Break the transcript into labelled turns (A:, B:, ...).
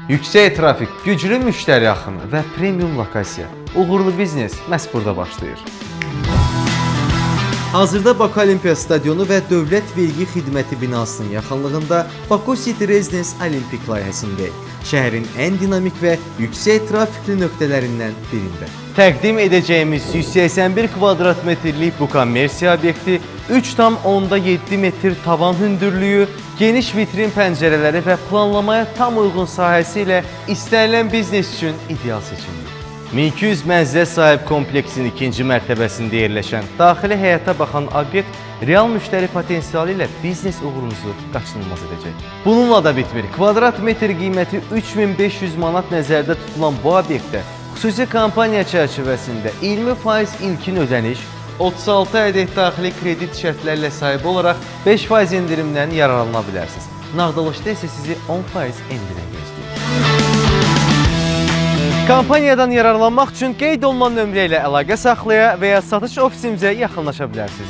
A: Yüksək trafik, güclü müştəri axını və premium lokasiya. Uğurlu biznes məhz burada başlayır. Hazırda Bakı Olimpiya Stadionu və Dövlət Vergi Xidməti binasının yaxınlığında Baku City Residence Olimpik layihəsindəyik. Şəhərin ən dinamik və yüksək trafikli nöqtələrindən birində. Təqdim edəcəyimiz 181 kvadrat metrlik bu kommersiya obyekti 3,7 metr tavan hündürlüyü, geniş vitrin pəncərələri və planlamaya tam uyğun sahəsi ilə istənilən biznes üçün ideal seçimdir. 1200 mənzilə sahib kompleksin ikinci mərtəbəsində yerləşən daxili həyata baxan obyekt real müştəri potensialı ilə biznes uğurunuzu qaçınılmaz edəcək. Bununla da bitmir. Kvadrat metr qiyməti 3500 manat nəzərdə tutulan bu obyektdə xüsusi kampaniya çərçivəsində 20% ilkin ödəniş, 36 ədəd daxili kredit şərtlərlə sahib olaraq 5% endirimdən yararlana bilərsiniz. Nağdalışda isə sizi 10% endirim gözləyir. Kampaniyadan yararlanmaq üçün qeyd olunan nömrə ilə əlaqə saxlaya və ya satış ofisimizə yaxınlaşa bilərsiniz.